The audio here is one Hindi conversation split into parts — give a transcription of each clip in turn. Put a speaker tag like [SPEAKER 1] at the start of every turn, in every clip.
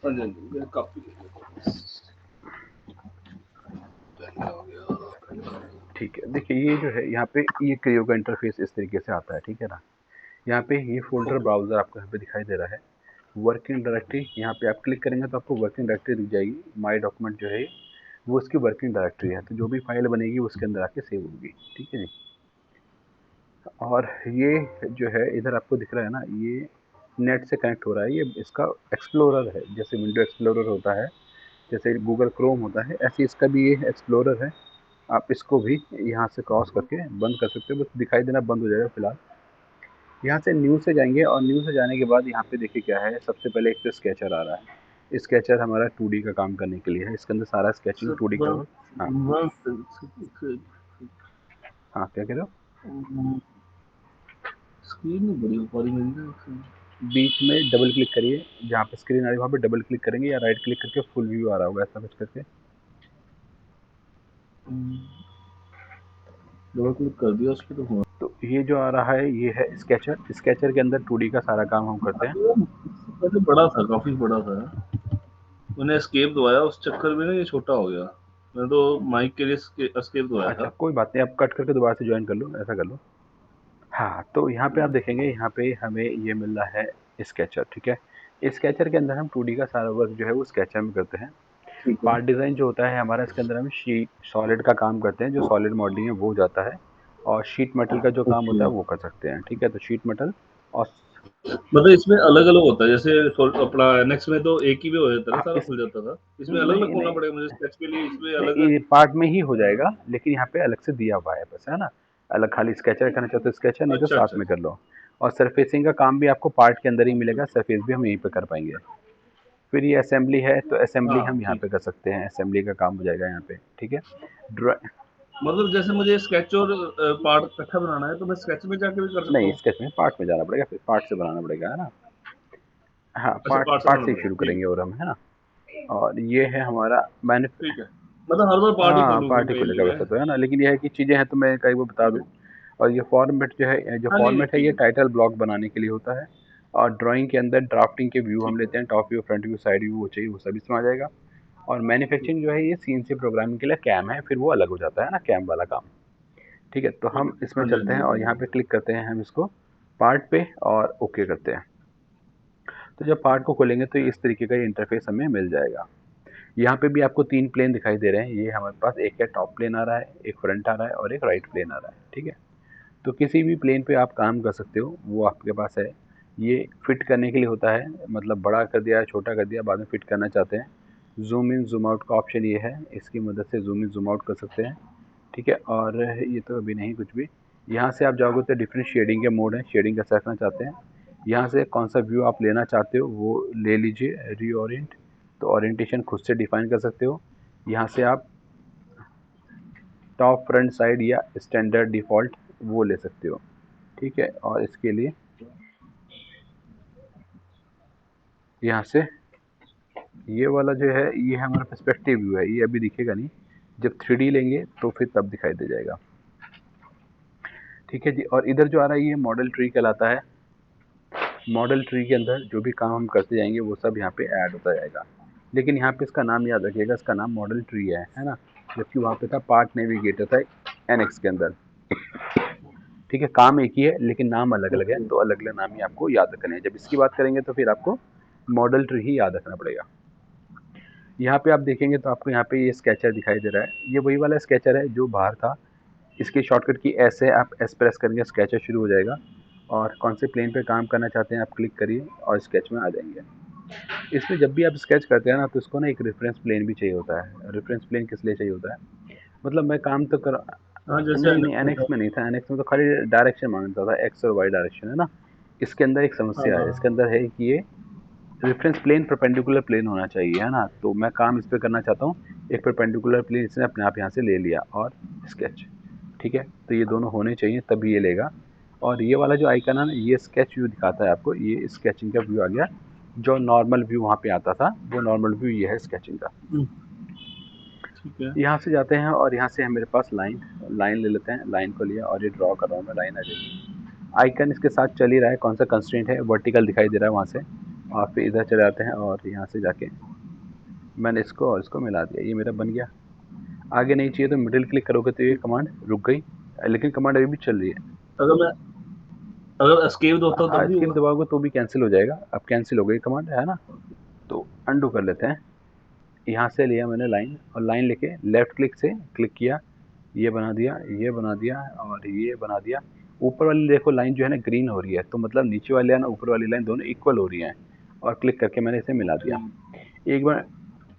[SPEAKER 1] हाँ जी, हाँ जी, मेरे कॉपी हो गया।
[SPEAKER 2] ठीक है, देखिए ये जो है यहाँ पे ये क्रियो का इंटरफेस इस तरीके से आता है, ठीक है ना। यहाँ पे ये फोल्डर
[SPEAKER 1] ओके,
[SPEAKER 2] ब्राउजर आपको यहाँ पे दिखाई दे रहा है। वर्किंग डायरेक्टरी यहाँ पे आप क्लिक करेंगे तो आपको वर्किंग डायरेक्टरी दिख जाएगी। माई डॉक्यूमेंट जो है वो उसकी वर्किंग डायरेक्टरी है, तो जो भी फाइल बनेगी उसके अंदर आके सेव होगी, ठीक है जी। और ये जो है इधर आपको दिख रहा है ना, ये नेट से कनेक्ट हो रहा है। ये इसका एक्सप्लोरर है, जैसे विंडो एक्सप्लोरर होता है, जैसे गूगल क्रोम होता है, ऐसे इसका भी ये एक्सप्लोरर है। आप इसको भी यहाँ से क्रॉस करके बंद कर सकते हो, बस दिखाई देना बंद हो जाएगा फिलहाल। यहाँ से न्यू से जाएंगे और न्यू से जाने के बाद यहाँ पे देखिए क्या है, सबसे पहले एक तो स्केचर आ रहा है। स्केचर हमारा 2D का काम करने के लिए है, इसके अंदर सारा स्केचिंग
[SPEAKER 1] सर
[SPEAKER 2] 2D का
[SPEAKER 1] वन
[SPEAKER 2] हो। हाँ
[SPEAKER 1] वन
[SPEAKER 2] हाँ, क्या कह रहे हो?
[SPEAKER 1] स्क्रीन नहीं बड़ी हो पा रही मेरी ना।
[SPEAKER 2] बीच में डबल क्लिक करिए, जहाँ पे स्क्रीन आ रही है वहाँ पे डबल क्लिक करेंगे, या राइट क्लिक करके फुल व्यू आ रहा होगा, ऐसा कुछ करके।
[SPEAKER 1] डबल क्लिक कर दिया उस पे तो हुआ।
[SPEAKER 2] तो ये जो आ रहा है ये है स्केचर। स्केचर के अंदर 2D का सारा काम हम करते हैं।
[SPEAKER 1] इससे पहले बड़ा था, काफी बड़ा था। मैंने एस्केप दबाया उस चक्कर में ना ये छोटा हो गया। मैंने तो माइक के लिए एस्केप दबाया
[SPEAKER 2] अच्छा
[SPEAKER 1] था।
[SPEAKER 2] कोई बात नहीं, आप कट करके दोबारा से ज्वाइन कर लो, ऐसा कर लो। हाँ, तो यहाँ पे आप देखेंगे, यहाँ पे हमें ये मिल रहा है स्केचर, ठीक है। स्केचर के अंदर हम 2D का सारा वर्क जो है वो स्केचर में करते हैं।
[SPEAKER 1] ठीक है।
[SPEAKER 2] पार्ट डिज़ाइन जो होता है हमारा, इसके अंदर हम शीट सॉलिड का काम करते हैं, जो सॉलिड मॉडलिंग है वो जाता है। और शीट मेटल का जो काम
[SPEAKER 1] ओके,
[SPEAKER 2] होता है वो कर सकते हैं, ठीक है। तो शीट मेटल और
[SPEAKER 1] मतलब इसमें अलग अलग होता है, जैसे अपना एनएक्स में तो एक ही में हो जाता था,
[SPEAKER 2] हाँ
[SPEAKER 1] सारा
[SPEAKER 2] इस
[SPEAKER 1] खुल जाता था। इसमें अलग अलग
[SPEAKER 2] नहीं
[SPEAKER 1] खोलना
[SPEAKER 2] नहीं
[SPEAKER 1] पड़ेगा मुझे स्केच के लिए, इसमें अलग।
[SPEAKER 2] नहीं, ये पार्ट में ही हो जाएगा, लेकिन यहाँ पे अलग से दिया हुआ है बस, है ना। अलग खाली स्केचर करना चाहते हो स्केचर, नहीं तो
[SPEAKER 1] अच्छा
[SPEAKER 2] साथ
[SPEAKER 1] अच्छा
[SPEAKER 2] में
[SPEAKER 1] अच्छा।
[SPEAKER 2] कर लो। और सरफेसिंग का काम भी आपको पार्ट के अंदर ही मिलेगा, सरफेस भी हम यहीं पे कर पाएंगे। फिर ये असेंबली है, तो असेंबली
[SPEAKER 1] हाँ
[SPEAKER 2] हम यहाँ
[SPEAKER 1] ठीक
[SPEAKER 2] पे
[SPEAKER 1] है।
[SPEAKER 2] कर सकते हैं, असेंबली का काम हो जाएगा यहाँ पे, ठीक है। ड्रा
[SPEAKER 1] मतलब जैसे मुझे स्केच और पार्ट इकट्ठा बनाना है तो मैं स्केच में जाके भी कर सकता
[SPEAKER 2] नहीं,
[SPEAKER 1] हूँ।
[SPEAKER 2] स्केच में पार्ट में जाना पड़ेगा, फिर पार्ट से बनाना पड़ेगा, है ना। हाँ,
[SPEAKER 1] अच्छा,
[SPEAKER 2] पार्ट
[SPEAKER 1] पार्ट से
[SPEAKER 2] पार्ट
[SPEAKER 1] बनाना
[SPEAKER 2] से ही
[SPEAKER 1] पड़ेगा,
[SPEAKER 2] शुरू
[SPEAKER 1] ठीक
[SPEAKER 2] करेंगे और हम, है ना। और ये है हमारा मैंने
[SPEAKER 1] ठीक है। मतलब हर बार पार्ट ही
[SPEAKER 2] हाँ,
[SPEAKER 1] खोलूँ फिर
[SPEAKER 2] पार्ट ही
[SPEAKER 1] कहीं
[SPEAKER 2] खुलेगा
[SPEAKER 1] भी है।
[SPEAKER 2] वैसे तो, है ना, लेकिन ये है कि चीज़ें हैं तो मैं कई बार बता
[SPEAKER 1] ठीक
[SPEAKER 2] दूँ।
[SPEAKER 1] है।
[SPEAKER 2] और ये फॉर्मेट जो है, जो
[SPEAKER 1] हाँ, नहीं नहीं
[SPEAKER 2] फॉर्मेट है
[SPEAKER 1] ठीक
[SPEAKER 2] ये
[SPEAKER 1] है।
[SPEAKER 2] टाइटल ब्लॉक बनाने के लिए होता है। और ड्राइंग के अंदर ड्राफ्टिंग के व्यू हम
[SPEAKER 1] ठीक है।
[SPEAKER 2] लेते हैं, top view, front view, side view, वो चाहिए वो सब इसमें आ जाएगा। और मैन्युफैक्चरिंग जो है ये सीएनसी प्रोग्रामिंग के लिए कैम है, फिर वो अलग हो जाता है ना, कैम वाला काम। ठीक है, तो
[SPEAKER 1] ठीक है।
[SPEAKER 2] हम इसमें
[SPEAKER 1] हाँ जी, हाँ
[SPEAKER 2] चलते
[SPEAKER 1] जी,
[SPEAKER 2] हैं
[SPEAKER 1] ये तो
[SPEAKER 2] और यहाँ पे क्लिक करते हैं हम इसको पार्ट पे, और ओके करते हैं। तो जब पार्ट को खोलेंगे तो इस तरीके का ये इंटरफेस हमें मिल जाएगा। यहाँ पे भी आपको 3 प्लेन दिखाई दे रहे हैं। ये हमारे पास एक है टॉप प्लेन आ रहा है, एक फ्रंट आ रहा है और एक राइट प्लेन आ रहा है, ठीक है। तो किसी भी प्लेन पे आप काम कर सकते हो, वो आपके पास है। ये फिट करने के लिए होता है, मतलब बड़ा कर दिया, छोटा कर दिया, बाद में फिट करना चाहते हैं। ज़ूम इन ज़ूम आउट का ऑप्शन ये है, इसकी मदद से ज़ूम इन ज़ूम आउट कर सकते हैं, ठीक है। और ये तो अभी नहीं कुछ भी। यहाँ से आप जाओगे तो डिफरेंट शेडिंग के मोड हैं, शेडिंग कैसे रखना चाहते हैं। यहाँ से कौन सा व्यू आप लेना चाहते हो वो ले लीजिए, रीओरिएंट। तो ओरिएंटेशन खुद से डिफाइन कर सकते हो। यहाँ से आप टॉप, फ्रंट, साइड या स्टैंडर्ड डिफ़ॉल्ट वो ले सकते हो, ठीक है। और इसके लिए यहाँ से ये वाला जो है ये हमारा पर्सपेक्टिव व्यू है, ये अभी दिखेगा नहीं। जब 3D लेंगे तो फिर तब दिखाई दे जाएगा, ठीक है जी। और इधर जो आ रहा है ये मॉडल ट्री कहलाता है। मॉडल ट्री के अंदर जो भी काम हम करते जाएंगे वो सब यहाँ पे ऐड होता जाएगा। लेकिन यहाँ पे इसका नाम याद रखिएगा, इसका नाम मॉडल ट्री है ना। जबकि वहाँ पे था पार्ट नेविगेटर था एनएक्स के अंदर, ठीक है। काम एक ही है लेकिन नाम अलग अलग है,
[SPEAKER 1] ओके।
[SPEAKER 2] तो अलग अलग नाम ही आपको याद रखने हैं। जब इसकी बात करेंगे तो फिर आपको मॉडल ट्री ही याद रखना पड़ेगा। यहाँ पे आप देखेंगे तो आपको यहाँ पे ये स्केचर दिखाई दे रहा है, ये वही वाला स्केचर है जो बाहर था। इसकी शॉर्टकट की एस है, आप एस प्रेस करेंगे स्केचर शुरू हो जाएगा। और कौन से प्लेन पे काम करना चाहते हैं आप क्लिक करिए और स्केच में आ जाएंगे। इसमें जब भी आप स्केच करते हैं ना तो इसको ना एक रेफरेंस प्लेन भी चाहिए होता है। रेफरेंस प्लेन किस लिए चाहिए होता है, मतलब मैं काम तो कर
[SPEAKER 1] हाँ, जैसे
[SPEAKER 2] नहीं नहीं,
[SPEAKER 1] एनएक्स में
[SPEAKER 2] एनएक्स
[SPEAKER 1] था।
[SPEAKER 2] में नहीं था, एनएक्स में तो खाली डायरेक्शन मांगता था, एक्स और वाई डायरेक्शन, है ना। इसके अंदर एक
[SPEAKER 1] हाँ
[SPEAKER 2] समस्या है, इसके
[SPEAKER 1] हाँ।
[SPEAKER 2] अंदर है कि ये रेफरेंस प्लेन परपेंडिकुलर प्लेन होना चाहिए, है ना। तो मैं काम इस पे करना चाहता हूँ, एक परपेंडिकुलर प्लेन इसने अपने आप यहाँ से ले लिया और स्केच, ठीक है। तो ये दोनों होने चाहिए तभी ये लेगा। और ये वाला जो आइकन है ना ये स्केच व्यू दिखाता है आपको, ये स्केचिंग का व्यू आ गया। जो नॉर्मल व्यू वहाँ पे आता था वो नॉर्मल व्यू ये है स्केचिंग का।
[SPEAKER 1] ठीक है।
[SPEAKER 2] यहाँ से जाते हैं और यहाँ से है मेरे पास लाइन, लाइन ले लेते हैं, लाइन को लिया और ये ड्रॉ कर रहा हूँ मैं, लाइन आ जाएगी। आइकन इसके साथ चल ही रहा है, कौन सा कंस्ट्रेंट है, वर्टिकल दिखाई दे रहा है वहाँ से। और फिर इधर चले आते हैं और यहाँ से जाके मैंने इसको और इसको मिला दिया, ये मेरा बन गया। आगे नहीं चाहिए तो मिडिल क्लिक करोगे तो ये कमांड रुक गई, लेकिन कमांड अभी भी चल रही है।
[SPEAKER 1] अगर मैं अगर एस्केप दबाता हूँ
[SPEAKER 2] हाँ,
[SPEAKER 1] तब भी
[SPEAKER 2] एस्केप
[SPEAKER 1] होगा?
[SPEAKER 2] दबाओगे तो भी कैंसिल हो जाएगा। अब कैंसिल हो गई कमांड, है ना। तो अंडू कर लेते हैं। यहाँ से लिया मैंने लाइन, और लाइन लेके लेफ्ट क्लिक से क्लिक किया, ये बना दिया, ये बना दिया और ये बना दिया। ऊपर वाली देखो लाइन जो है ना ग्रीन हो रही है, तो मतलब नीचे वाली लाइन ऊपर वाली लाइन दोनों इक्वल हो रही हैं। और क्लिक करके मैंने इसे मिला दिया।
[SPEAKER 1] ठीक।
[SPEAKER 2] एक बार,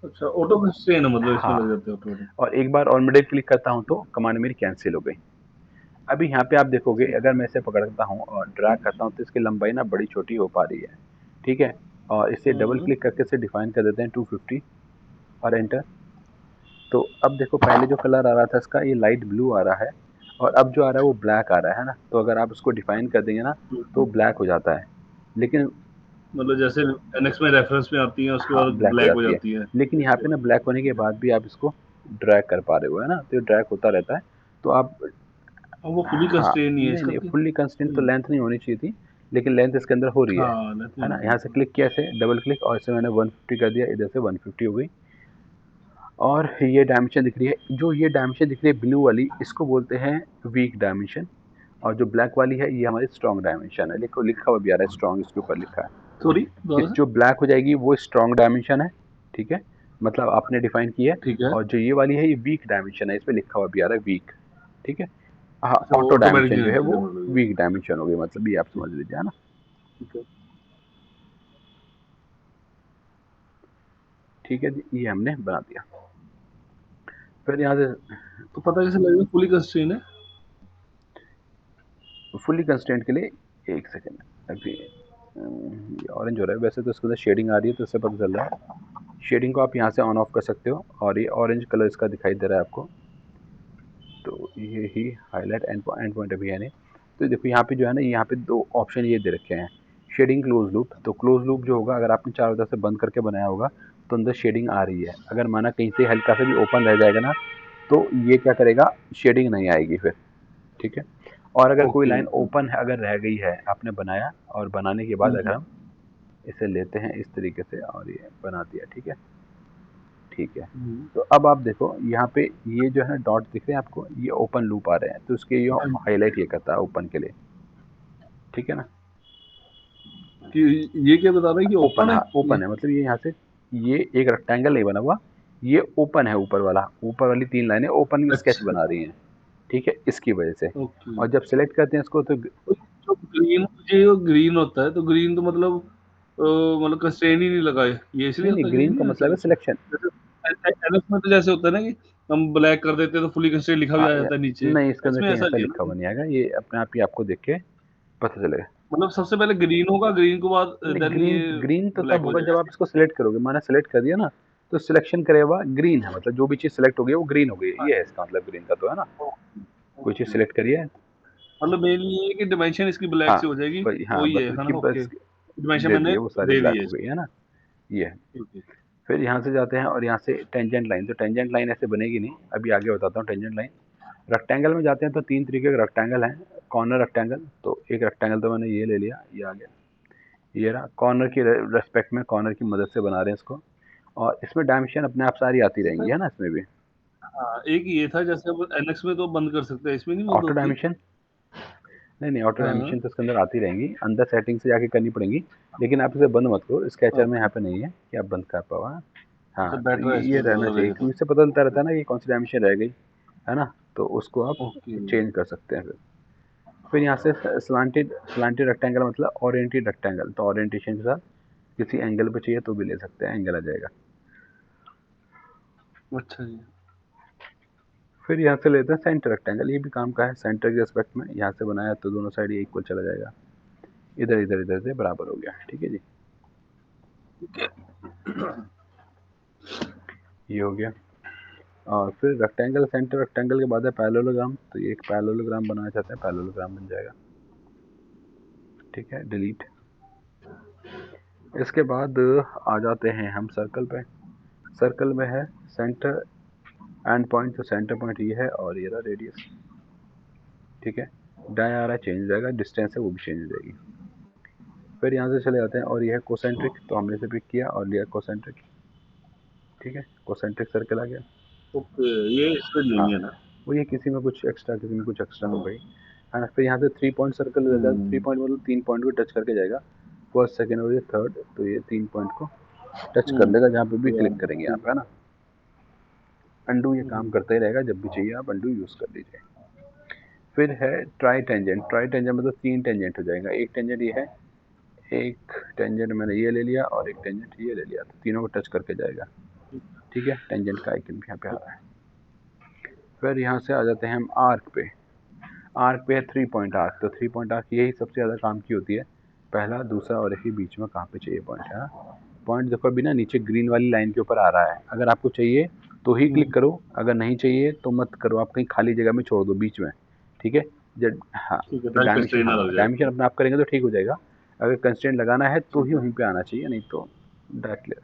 [SPEAKER 1] अच्छा, ऑटो कंस्ट्रेन है मतलब इसमें
[SPEAKER 2] हाँ,
[SPEAKER 1] लग जाते हैं ऑटोमेटिक।
[SPEAKER 2] और एक बार और मिडिल क्लिक करता हूँ तो कमांड मेरी कैंसिल हो गई। अभी यहाँ पे आप देखोगे
[SPEAKER 1] ठीक
[SPEAKER 2] अगर
[SPEAKER 1] है।
[SPEAKER 2] मैं इसे पकड़ता हूँ और ड्रैग करता हूँ तो इसकी लंबाई ना बड़ी छोटी हो पा रही है। ठीक है, और इसे डबल
[SPEAKER 1] हम्म।
[SPEAKER 2] क्लिक करके इसे डिफाइन कर देते हैं 250 और एंटर। तो अब देखो पहले जो कलर आ रहा था इसका ये लाइट ब्लू आ रहा है, और अब जो आ रहा है वो ब्लैक आ रहा है ना। तो अगर आप इसको डिफाइन कर देंगे ना तो ब्लैक हो जाता है, लेकिन
[SPEAKER 1] मतलब जैसे एनएक्स में रेफरेंस में आती है उसके
[SPEAKER 2] हाँ,
[SPEAKER 1] बाद
[SPEAKER 2] ब्लैक हो
[SPEAKER 1] ब्लैक हो
[SPEAKER 2] जाती है।
[SPEAKER 1] जाती है।
[SPEAKER 2] लेकिन यहाँ पे ना ब्लैक होने के बाद भी आप इसको ड्रैग कर पा रहे हो, है ना, तो ड्रैग होता रहता है। तो आप,
[SPEAKER 1] अब वो फुली
[SPEAKER 2] हाँ,
[SPEAKER 1] कंस्ट्रेन नहीं है
[SPEAKER 2] नहीं
[SPEAKER 1] इसका
[SPEAKER 2] नहीं,
[SPEAKER 1] कि
[SPEAKER 2] फुल्ली कंस्टेंट तो
[SPEAKER 1] नहीं?
[SPEAKER 2] लेंथ नहीं होनी चाहिए थी, लेकिन लेंथ इसके अंदर हो रही
[SPEAKER 1] हाँ, लेफ्ट में
[SPEAKER 2] है ना।
[SPEAKER 1] नहीं
[SPEAKER 2] यहाँ से
[SPEAKER 1] है।
[SPEAKER 2] क्लिक किया, इसे डबल क्लिक, और इसे मैंने 150 कर दिया, इधर से 150 हो गई। और ये डायमेंशन दिख रही है, जो ये डायमेंशन दिख रही है ब्लू वाली, इसको बोलते हैं वीक डायमेंशन। और जो ब्लैक वाली है ये हमारी स्ट्रॉन्ग डायमेंशन है। लिखो, लिखा हुआ भी आ रहा है स्ट्रॉन्ग, इसके ऊपर लिखा है।
[SPEAKER 1] सॉरी, दोबारा से।
[SPEAKER 2] जो ब्लैक हो जाएगी वो स्ट्रॉन्ग डायमेंशन है, ठीक है, मतलब आपने डिफाइन की है।
[SPEAKER 1] ठीक है।
[SPEAKER 2] और जो ये वाली है ये वीक डायमेंशन है, इसमें लिखा हुआ भी आ रहा है वीक, ठीक है। हाँ,
[SPEAKER 1] अच्छा, वो
[SPEAKER 2] ऑटो
[SPEAKER 1] ऑटोमेटिकली
[SPEAKER 2] डायमेंशन जो है
[SPEAKER 1] निकल
[SPEAKER 2] वो
[SPEAKER 1] है मतलब ये।
[SPEAKER 2] वीक डायमेंशन हो गई, मतलब ये आप समझ लीजिए, है ना।
[SPEAKER 1] ठीक है।
[SPEAKER 2] ठीक है जी, ये हमने बना दिया। फिर यहाँ से
[SPEAKER 1] तो पता कैसे लगेगा फुली कंस्ट्रेन है?
[SPEAKER 2] फुली कंस्टेंट के लिए, एक सेकेंड, अभी ये ऑरेंज हो रहा है, वैसे तो इसके अंदर शेडिंग आ रही है तो इससे पता चल रहा है। शेडिंग को आप यहाँ से ऑन ऑफ कर सकते हो, और ये ऑरेंज कलर इसका दिखाई दे रहा है आपको। तो ये ही हाईलाइट एंड पॉइंट अभी है नहीं। तो देखो यहाँ पे जो है ना, यहाँ पे दो ऑप्शन ये दे रखे हैं, शेडिंग क्लोज लूप। तो क्लोज लूप जो होगा, अगर आपने चारों तरफ से बंद करके बनाया होगा तो अंदर शेडिंग आ रही है। अगर माना कहीं से हल्का सा भी ओपन रह जाएगा ना, तो ये क्या करेगा, शेडिंग नहीं आएगी फिर, ठीक है। और अगर कोई
[SPEAKER 1] okay
[SPEAKER 2] line
[SPEAKER 1] okay okay.
[SPEAKER 2] Open है, अगर रह गई है, आपने बनाया और बनाने के बाद अगर हम इसे लेते हैं इस तरीके से और ये बना दिया, ठीक है, ठीक है।
[SPEAKER 1] हम्म।
[SPEAKER 2] तो अब आप देखो यहाँ पे ये जो है ना डॉट दिख रहे हैं आपको, ये ओपन लूप आ रहे हैं, तो उसके ये हाईलाइट ये करता है ओपन के लिए, ठीक है ना।
[SPEAKER 1] कि ये क्या बता रहा है कि
[SPEAKER 2] ओपन,
[SPEAKER 1] ओपन है
[SPEAKER 2] हाँ
[SPEAKER 1] ये?
[SPEAKER 2] ओपन है, मतलब ये यहाँ से, ये एक रेक्टेंगल नहीं बना हुआ, ये ओपन है, ऊपर वाला, ऊपर वाली तीन लाइनें ओपन स्केच
[SPEAKER 1] अच्छा।
[SPEAKER 2] बना रही हैं, ठीक है, इसकी वजह से।
[SPEAKER 1] ओके।
[SPEAKER 2] और जब सेलेक्ट करते हैं इसको तो
[SPEAKER 1] तो जो ग्रीन, ये ग्रीन होता है तो ग्रीन तो मतलब कंस्ट्रेन ही नहीं लगाए, ये इसलिए
[SPEAKER 2] नहीं नहीं,
[SPEAKER 1] होता है
[SPEAKER 2] ग्रीन
[SPEAKER 1] ग्रीन
[SPEAKER 2] का
[SPEAKER 1] नहीं है
[SPEAKER 2] मतलब है
[SPEAKER 1] सिलेक्शन?
[SPEAKER 2] सिलेक्शन।
[SPEAKER 1] जैसे एनएक्स में तो जैसे होता है ना कि हम ब्लैक कर देते हैं तो फुली कंस्ट्रेन लिखा भी
[SPEAKER 2] हाँ
[SPEAKER 1] आ
[SPEAKER 2] या,
[SPEAKER 1] जाता है नीचे।
[SPEAKER 2] नहीं इसके अंदर
[SPEAKER 1] इसमें
[SPEAKER 2] कहीं
[SPEAKER 1] ऐसा
[SPEAKER 2] ऐसा
[SPEAKER 1] नहीं है
[SPEAKER 2] लिखा
[SPEAKER 1] ना?
[SPEAKER 2] हुआ नहीं आएगा, ये अपने आप ही आपको देख के पता चलेगा।
[SPEAKER 1] मतलब सबसे पहले ग्रीन होगा, ग्रीन के बाद
[SPEAKER 2] नहीं,
[SPEAKER 1] देन
[SPEAKER 2] ग्रीन,
[SPEAKER 1] ये
[SPEAKER 2] ग्रीन तो
[SPEAKER 1] ब्लैक
[SPEAKER 2] तब
[SPEAKER 1] हो
[SPEAKER 2] होगा जब आप
[SPEAKER 1] जाएगा।
[SPEAKER 2] इसको सिलेक्ट करोगे, मैंने सेलेक्ट कर दिया ना, तो सिलेक्शन करे हुआ ग्रीन है, मतलब जो भी चीज़ सेलेक्ट हो गई है वो ग्रीन हो गई है, ये है इसका मतलब ग्रीन का, तो है ना।
[SPEAKER 1] ओके
[SPEAKER 2] कोई चीज़
[SPEAKER 1] ओके
[SPEAKER 2] सिलेक्ट
[SPEAKER 1] ओके।
[SPEAKER 2] करिए।
[SPEAKER 1] मतलब मेनली ये है कि डिमेंशन इसकी ब्लैक
[SPEAKER 2] हाँ,
[SPEAKER 1] से हो जाएगी।
[SPEAKER 2] वही, हाँ,
[SPEAKER 1] वही
[SPEAKER 2] बस
[SPEAKER 1] है
[SPEAKER 2] इसकी
[SPEAKER 1] ना? ओके।
[SPEAKER 2] बस
[SPEAKER 1] डिमेंशन
[SPEAKER 2] दे
[SPEAKER 1] मैंने
[SPEAKER 2] दिए वो सारी
[SPEAKER 1] दे दी
[SPEAKER 2] ब्लैक
[SPEAKER 1] है
[SPEAKER 2] हो गई,
[SPEAKER 1] इसको।
[SPEAKER 2] है ना, ये है।
[SPEAKER 1] ठीक है।
[SPEAKER 2] फिर यहाँ से जाते हैं और यहाँ से टेंजेंट लाइन, तो टेंजेंट लाइन ऐसे बनेगी नहीं, अभी आगे बताता हूँ टेंजेंट लाइन। रेक्टेंगल में जाते हैं तो तीन तरीके के रेक्टेंगल हैं। कॉर्नर रेक्टेंगल, तो एक रेक्टेंगल तो मैंने ये ले लिया, ये आ गया, ये रहा कॉर्नर की रेस्पेक्ट में, कॉर्नर की मदद से बना रहे हैं इसको। और इसमें डायमेंशन अपने आप सारी आती रहेंगी, है ना, इसमें भी
[SPEAKER 1] हाँ, एक ये था जैसे अब एनएक्स में तो बंद कर सकते हैं, इसमें नहीं बंद
[SPEAKER 2] ऑटो
[SPEAKER 1] होती?
[SPEAKER 2] डायमेंशन। नहीं नहीं, ऑटो
[SPEAKER 1] हाँ।
[SPEAKER 2] डायमेंशन तो इसके अंदर आती रहेंगी, अंदर सेटिंग से जाके करनी पड़ेंगी। लेकिन आप इसे बंद मत करो, स्केचर में यहाँ
[SPEAKER 1] ओके।
[SPEAKER 2] पे नहीं है कि आप बंद कर पाओ, हाँ।
[SPEAKER 1] अच्छा,
[SPEAKER 2] हाँ, तो
[SPEAKER 1] बेटर है
[SPEAKER 2] ये
[SPEAKER 1] इसमें
[SPEAKER 2] रहना
[SPEAKER 1] मतलब
[SPEAKER 2] चाहिए,
[SPEAKER 1] रहे
[SPEAKER 2] क्योंकि
[SPEAKER 1] तो।
[SPEAKER 2] इससे पता चलता रहता है ना कि कौन सी डायमेंशन रह गई, है ना। तो उसको आप
[SPEAKER 1] ओके।
[SPEAKER 2] चेंज कर सकते हैं फिर यहाँ से स्लांटेड, स्लांटेड रेक्टेंगल मतलब ओरिएंटेड रेक्टेंगल, तो ओरिएंटेशन के साथ किसी एंगल पे चाहिए तो भी ले सकते हैं, एंगल आ जाएगा।
[SPEAKER 1] अच्छा जी।
[SPEAKER 2] फिर यहाँ से लेते हैं सेंटर रेक्टेंगल, ये भी काम का है, सेंटर के रिस्पेक्ट में यहाँ से बनाया तो दोनों साइड ये इक्वल चला जाएगा, इधर इधर इधर से बराबर हो गया, ठीक है जी,
[SPEAKER 1] ठीक है।
[SPEAKER 2] ये हो गया। और फिर रेक्टेंगल, सेंटर रेक्टेंगल के बाद है पैरेललोग्राम, तो ये एक पैरेललोग्राम बनाना चाहते हैं, पैरेललोग्राम बन जाएगा, ठीक है, डिलीट। इसके बाद आ जाते हैं हम सर्कल पे। सर्कल में है सेंटर एंड पॉइंट, तो सेंटर पॉइंट ये है और ये रहा रेडियस, ठीक है। दाएं आ रहा है चेंज हो जाएगा, डिस्टेंस है वो भी चेंज हो जाएगी। फिर यहाँ से चले जाते हैं और ये है कोसेंट्रिक, तो हमने इसे पिक किया और लिया कोसेंट्रिक। ठीक है, कोसेंट्रिक सर्कल आ गया।
[SPEAKER 1] ओके, ये इससे
[SPEAKER 2] हाँ,
[SPEAKER 1] नहीं है ना।
[SPEAKER 2] वो ये किसी में कुछ एक्स्ट्रा, किसी में कुछ एक्स्ट्रा हो गई है ना। फिर यहाँ से 3 पॉइंट सर्कल रहता है, 3 पॉइंट मतलब 3 पॉइंट को टच करके जाएगा, फर्स्ट सेकंड और ये थर्ड, तो ये 3 पॉइंट को टच कर लेगा जहाँ पे भी क्लिक करेंगे यहाँ पे, है ना। अंडू ये काम करता ही रहेगा, जब भी चाहिए आप अंडू यूज़ कर लीजिए। फिर है ट्राई टेंजेंट। ट्राई टेंजेंट मतलब 3 टेंजेंट हो जाएगा। एक टेंजेंट ये है, एक टेंजेंट मैंने ये ले लिया और एक टेंजेंट ये ले लिया, तो तीनों को टच करके जाएगा। ठीक है, टेंजेंट का आइकन भी यहाँ पे आ रहा है। फिर यहाँ से आ जाते हैं हम आर्क पे। आर्क पे है 3 पॉइंट आर्क, तो 3 पॉइंट आर्क यही सबसे ज़्यादा काम की होती है। पहला, दूसरा और एक बीच में कहाँ पे चाहिए पॉइंट, है ना। पॉइंट देखो अभी ना नीचे ग्रीन वाली लाइन के ऊपर आ रहा है, अगर आपको चाहिए तो ही क्लिक करो, अगर नहीं चाहिए तो मत करो, आप कहीं खाली जगह में छोड़ दो बीच में। ठीक है, जब हाँ
[SPEAKER 1] ठीक है,
[SPEAKER 2] तो
[SPEAKER 1] ताकि
[SPEAKER 2] डायमेंशन,
[SPEAKER 1] कंस्ट्रेंट ना
[SPEAKER 2] हाँ
[SPEAKER 1] लग जाए।
[SPEAKER 2] डायमेंशन अपने आप करेंगे तो ठीक हो जाएगा। अगर कंस्ट्रेंट लगाना है तो
[SPEAKER 1] ठीक
[SPEAKER 2] ही
[SPEAKER 1] है,
[SPEAKER 2] वहीं पे आना चाहिए, नहीं तो डायरेक्टली।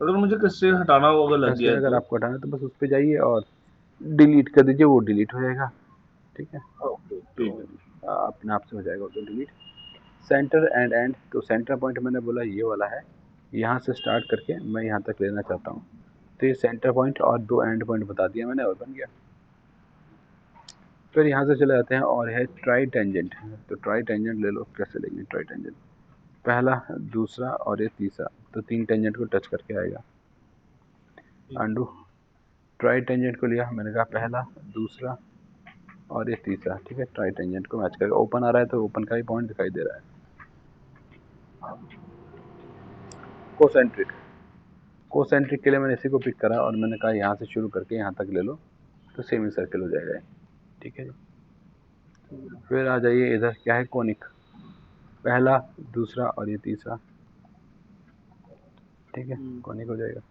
[SPEAKER 1] अगर मुझे कंस्ट्रेंट हटाना हो, अगर लग गया
[SPEAKER 2] कंस्ट्रेंट
[SPEAKER 1] है
[SPEAKER 2] अगर
[SPEAKER 1] तो।
[SPEAKER 2] आपको हटाना है तो बस उस पर जाइए और डिलीट कर दीजिए, वो डिलीट हो जाएगा। ठीक है,
[SPEAKER 1] ओके,
[SPEAKER 2] तो
[SPEAKER 1] ठीक है।
[SPEAKER 2] अपने आप से हो जाएगा तो डिलीट। सेंटर एंड एंड, तो सेंटर पॉइंट मैंने बोला ये वाला है, यहाँ से स्टार्ट करके मैं यहाँ तक लेना चाहता हूँ, तो ये सेंटर पॉइंट और 2 एंड पॉइंट बता दिया मैंने और बन गया। फिर यहाँ से चले जाते हैं और है ट्राई टेंजेंट। तो ट्राई टेंजेंट ले लो, कैसे लेंगे ट्राई टेंजेंट, पहला, दूसरा और ये तीसरा, तो 3 टेंजेंट को टच करके आएगा। अंडू, ट्राई टेंजेंट को लिया मैंने, कहा पहला, दूसरा और ये तीसरा। ठीक है, ट्राई टेंजेंट को मैच करेगा, ओपन आ रहा है तो ओपन का ही पॉइंट दिखाई दे रहा है। कोसेंट्रिक, कोसेंट्रिक के लिए मैंने इसी को पिक करा और मैंने कहा यहाँ से शुरू करके यहाँ तक ले लो, तो सेमी सर्कल हो जाएगा। ठीक है जी। फिर आ जाइए इधर, क्या है, कोनिक, पहला, दूसरा और ये तीसरा। ठीक है, कोनिक हो जाएगा।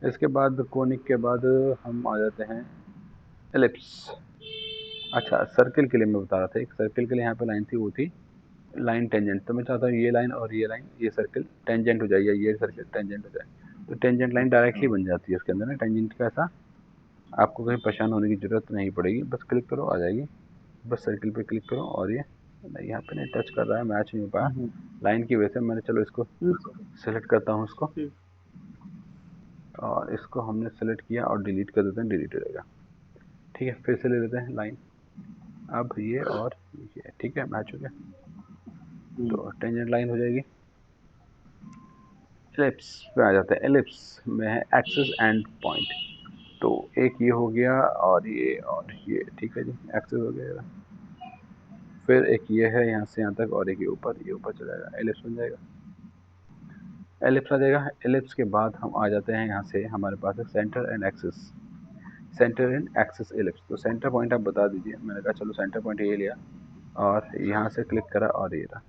[SPEAKER 2] इसके बाद कोनिक के बाद हम आ जाते हैं एलिप्स। अच्छा, सर्किल के लिए मैं बता रहा था, एक सर्किल के लिए यहाँ पे लाइन थी, वो थी लाइन टेंजेंट, तो मैं चाहता हूँ ये लाइन और ये लाइन, ये सर्किल टेंजेंट हो जाए, या ये सर्किल टेंजेंट हो जाए, तो टेंजेंट लाइन डायरेक्टली बन जाती है उसके अंदर ना, टेंजेंट का ऐसा आपको कहीं परेशान होने की ज़रूरत नहीं पड़ेगी, बस क्लिक करो आ जाएगी। बस सर्किल पे क्लिक करो और ये नहीं, यहाँ पे नहीं टच कर रहा है, मैच नहीं हो पाया लाइन की वजह से। मैंने चलो इसको सेलेक्ट करता हूँ इसको, और इसको हमने सेलेक्ट किया और डिलीट कर देते हैं, डिलीट हो जाएगा। ठीक है, फिर से ले लेते हैं लाइन, अब ये और ये, ठीक है, मैच हो गया, तो टेंजेंट लाइन हो जाएगी। एलिप्स पे आ जाते हैं, एलिप्स में है एक्सिस एंड पॉइंट, तो एक ये हो गया और ये ठीक है जी, एक्सिस हो गया। फिर एक ये है यहाँ से यहाँ तक, और एक ये ऊपर चला जाएगा, एलिप्स बन जाएगा। एलिप्स आ जाएगा। एलिप्स के बाद हम आ जाते हैं यहाँ से, हमारे पास है centre and axis, centre and axis ellipse, तो सेंटर पॉइंट आप बता दीजिए। मैंने कहा चलो सेंटर पॉइंट ये लिया और यहाँ से क्लिक करा और ये रहा,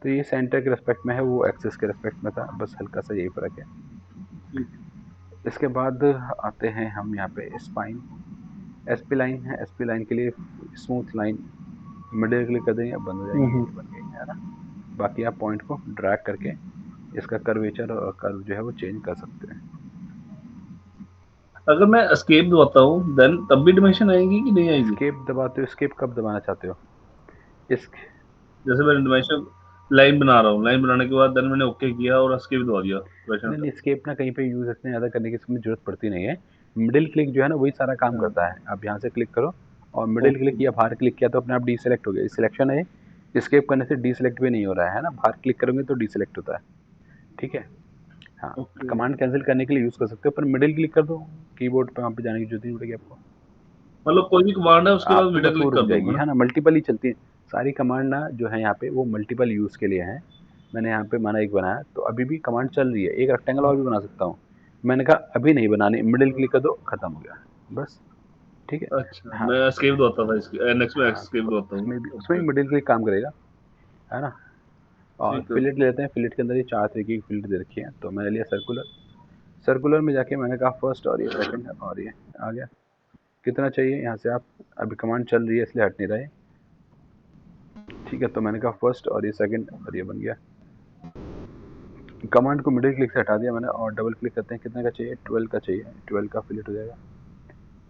[SPEAKER 2] तो ये सेंटर के रेस्पेक्ट में है, वो एक्सिस के रेस्पेक्ट में था, बस हल्का सा यही फर्क है। इसके बाद आते हैं हम यहाँ पे स्पाइन, एसपी लाइन है, एसपी लाइन के लिए स्मूथ लाइन, मिडिल क्लिक कर देंगे, बंद हो जाएगी, ये बन गई है ना। बाकी आप पॉइंट को ड्रैग करके इसका कर्वेचर और कर्व जो है वो चेंज कर सकते हैं।
[SPEAKER 1] अगर मैं एस्केप दबाता हूँ देन तब भी डिमेंशन आएगी कि नहीं आएगी?
[SPEAKER 2] स्केप दबाते हो, स्केप कब दबाना चाहते हो? इस
[SPEAKER 1] जैसे मैं डिमेंशन लाइन बना रहा हूँ, लाइन बनाने के बाद देन मैंने ओके किया और एस्केप दबा दिया, डिमेंशन
[SPEAKER 2] नहीं,
[SPEAKER 1] हटा।
[SPEAKER 2] स्केप ना कहीं पे यूज़ इतने ज़्यादा करने की इसमें ज़रूरत पड़ती नहीं है। मिडिल क्लिक जो है ना वही सारा काम करता है। आप यहाँ से क्लिक करो और मिडिल
[SPEAKER 1] ओके,
[SPEAKER 2] क्लिक या बाहर क्लिक किया तो अपने आप डीसेलेक्ट हो गया। सिलेक्शन है, स्केप करने से डीसेलेक्ट भी नहीं हो रहा है ना, बाहर क्लिक करोगे तो डीसेलेक्ट होता है। ठीक है, हाँ,
[SPEAKER 1] ओके।
[SPEAKER 2] कमांड कैंसिल करने के लिए यूज़ कर सकते हो, पर मिडिल क्लिक कर दो कीबोर्ड पे, वहाँ पे जाने की जरूरत नहीं पड़ेगी आपको।
[SPEAKER 1] मतलब कोई भी कमांड है उसके बाद
[SPEAKER 2] आपको
[SPEAKER 1] मिडल
[SPEAKER 2] बस वो
[SPEAKER 1] क्लिक
[SPEAKER 2] रुक
[SPEAKER 1] कर दूँ,
[SPEAKER 2] जाएगी,
[SPEAKER 1] है ना?
[SPEAKER 2] है ना, मल्टीपल ही चलती है सारी कमांड ना जो है यहाँ पे, वो मल्टीपल यूज़ के लिए है। मैंने यहाँ पे माना एक बनाया, तो अभी भी कमांड चल रही है, एक रेक्टेंगल और भी बना सकता हूँ। मैंने कहा अभी नहीं बनानी, मिडिल क्लिक कर दो, खत्म हो गया, बस। ठीक है,
[SPEAKER 1] अच्छा,
[SPEAKER 2] हाँ
[SPEAKER 1] मैं एस्केप दबाता था, इसके नेक्स्ट में
[SPEAKER 2] हाँ,
[SPEAKER 1] एस्केप
[SPEAKER 2] तो
[SPEAKER 1] दबाता हूँ।
[SPEAKER 2] उसमें भी मिडिल क्लिक काम करेगा, है ना। और
[SPEAKER 1] ठीक है।
[SPEAKER 2] फिलेट लेते हैं, फिलेट के अंदर ये 4 तरीके की फिलेट दे रखी है, तो मैंने लिया सर्कुलर। सर्कुलर में जाके मैंने कहा फर्स्ट और ये सेकंड और ये आ गया। कितना चाहिए यहाँ से आप, अभी कमांड चल रही है इसलिए हट नहीं रहे। ठीक है, तो मैंने कहा फर्स्ट और ये सेकंड और ये बन गया। कमांड को मिडिल क्लिक से हटा दिया मैंने और डबल क्लिक करते हैं, कितने का चाहिए, 12 का चाहिए, 12 का फिलेट हो जाएगा।